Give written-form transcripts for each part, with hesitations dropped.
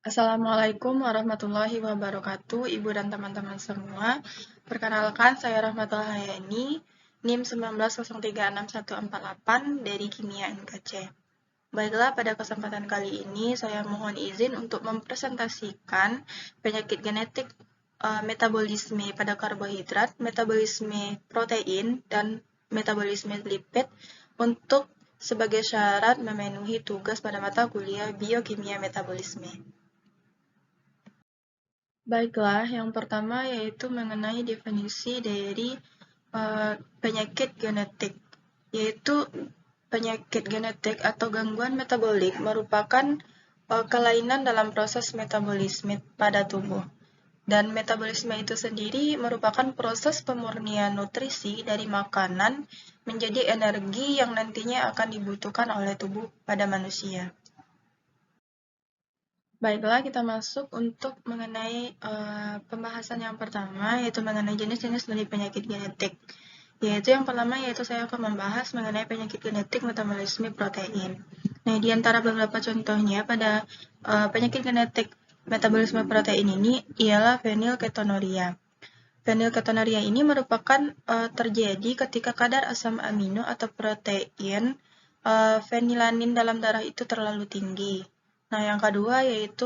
Assalamualaikum warahmatullahi wabarakatuh, Ibu dan teman-teman semua. Perkenalkan, saya Rahmatul Hayani, NIM 19036148 dari Kimia NKC. Baiklah, pada kesempatan kali ini saya mohon izin untuk mempresentasikan penyakit genetik metabolisme pada karbohidrat, metabolisme protein, dan metabolisme lipid untuk sebagai syarat memenuhi tugas pada mata kuliah biokimia metabolisme. Baiklah, yang pertama yaitu mengenai definisi dari penyakit genetik, yaitu penyakit genetik atau gangguan metabolik merupakan kelainan dalam proses metabolisme pada tubuh. Dan metabolisme itu sendiri merupakan proses pemurnian nutrisi dari makanan menjadi energi yang nantinya akan dibutuhkan oleh tubuh pada manusia. Baiklah, kita masuk untuk mengenai pembahasan yang pertama, yaitu mengenai jenis-jenis dari penyakit genetik. Yaitu yang pertama, yaitu saya akan membahas mengenai penyakit genetik metabolisme protein. Nah, di antara beberapa contohnya pada penyakit genetik metabolisme protein ini ialah fenilketonuria. Fenilketonuria ini merupakan terjadi ketika kadar asam amino atau protein fenilanin dalam darah itu terlalu tinggi. Nah, yang kedua yaitu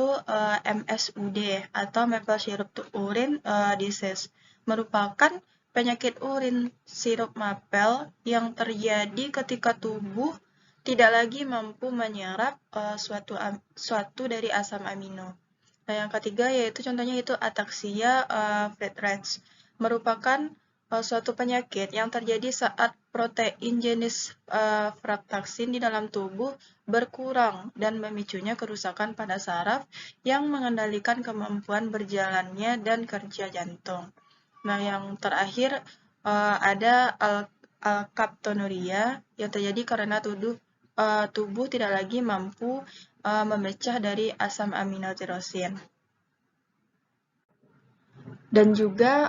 MSUD atau maple syrup urine disease, merupakan penyakit urin sirup maple yang terjadi ketika tubuh tidak lagi mampu menyerap suatu dari asam amino. Nah, yang ketiga yaitu contohnya itu ataksia Friedreich, merupakan suatu penyakit yang terjadi saat protein jenis frataxin di dalam tubuh berkurang dan memicunya kerusakan pada saraf yang mengendalikan kemampuan berjalannya dan kerja jantung. Nah, yang terakhir ada alkaptonuria yang terjadi karena tubuh tidak lagi mampu memecah dari asam amino tirosin. Dan juga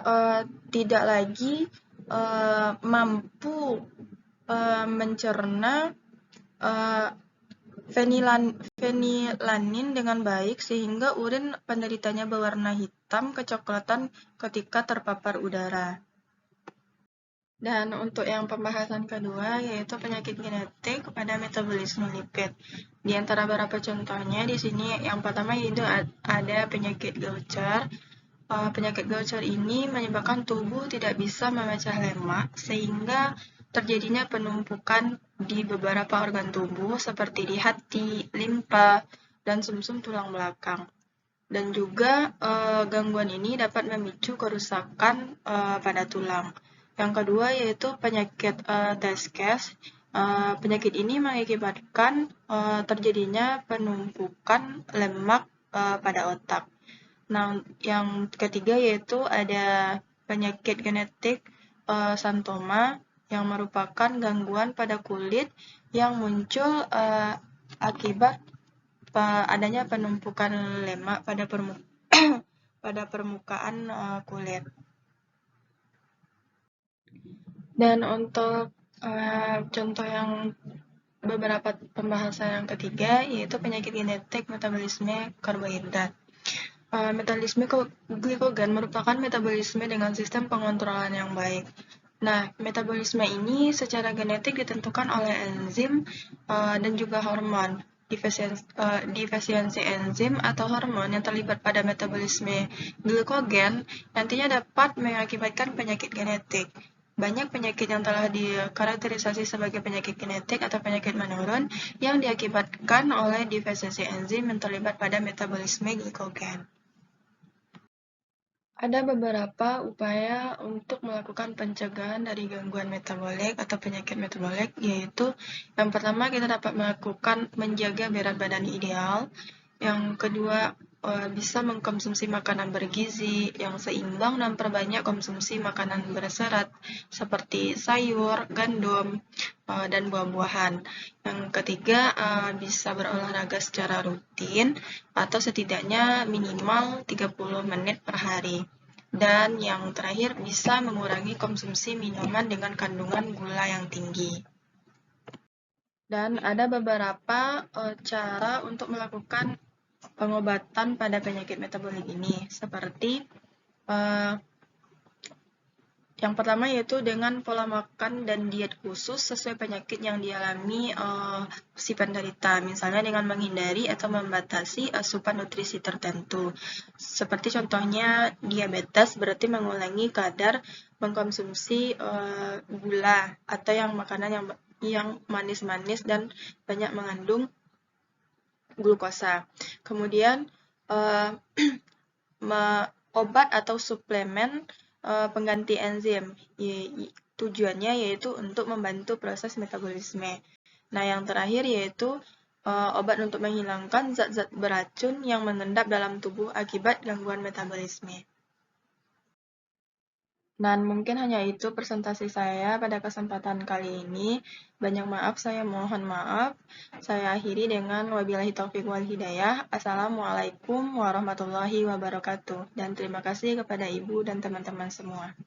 tidak lagi mampu mencerna fenilanin dengan baik sehingga urin penderitanya berwarna hitam kecoklatan ketika terpapar udara. Dan untuk yang pembahasan kedua yaitu penyakit genetik pada metabolisme lipid. Di antara beberapa contohnya di sini yang pertama yaitu ada penyakit Gaucher. Penyakit Gaucher ini menyebabkan tubuh tidak bisa memecah lemak sehingga terjadinya penumpukan di beberapa organ tubuh seperti di hati, limpa, dan sumsum tulang belakang. Dan juga gangguan ini dapat memicu kerusakan pada tulang. Yang kedua yaitu penyakit Testes. Penyakit ini mengakibatkan terjadinya penumpukan lemak pada otak. Nah, yang ketiga yaitu ada penyakit genetik Santoma yang merupakan gangguan pada kulit yang muncul akibat adanya penumpukan lemak pada permukaan kulit. Dan untuk contoh yang beberapa pembahasan yang ketiga yaitu penyakit genetik metabolisme karbohidrat. Metabolisme glikogen merupakan metabolisme dengan sistem pengontrolan yang baik. Nah, metabolisme ini secara genetik ditentukan oleh enzim dan juga hormon. Defisiensi enzim atau hormon yang terlibat pada metabolisme glikogen nantinya dapat mengakibatkan penyakit genetik. Banyak penyakit yang telah dikarakterisasi sebagai penyakit genetik atau penyakit menurun yang diakibatkan oleh defisiensi enzim yang terlibat pada metabolisme glikogen. Ada beberapa upaya untuk melakukan pencegahan dari gangguan metabolik atau penyakit metabolik, yaitu yang pertama kita dapat melakukan menjaga berat badan ideal, yang kedua bisa mengkonsumsi makanan bergizi yang seimbang dan perbanyak konsumsi makanan berserat seperti sayur, gandum, dan buah-buahan. Yang ketiga bisa berolahraga secara rutin atau setidaknya minimal 30 menit per hari. Dan yang terakhir bisa mengurangi konsumsi minuman dengan kandungan gula yang tinggi. Dan ada beberapa cara untuk melakukan pengobatan pada penyakit metabolik ini, seperti yang pertama yaitu dengan pola makan dan diet khusus sesuai penyakit yang dialami si penderita, misalnya dengan menghindari atau membatasi asupan nutrisi tertentu. Seperti contohnya diabetes, berarti mengurangi kadar mengkonsumsi gula atau yang makanan yang manis-manis dan banyak mengandung glukosa. Kemudian obat atau suplemen pengganti enzim. Tujuannya yaitu untuk membantu proses metabolisme. Nah, yang terakhir yaitu obat untuk menghilangkan zat-zat beracun yang mengendap dalam tubuh akibat gangguan metabolisme. Dan mungkin hanya itu presentasi saya pada kesempatan kali ini. Banyak maaf, saya mohon maaf. Saya akhiri dengan wabillahi taufiq wal hidayah. Assalamualaikum warahmatullahi wabarakatuh. Dan terima kasih kepada Ibu dan teman-teman semua.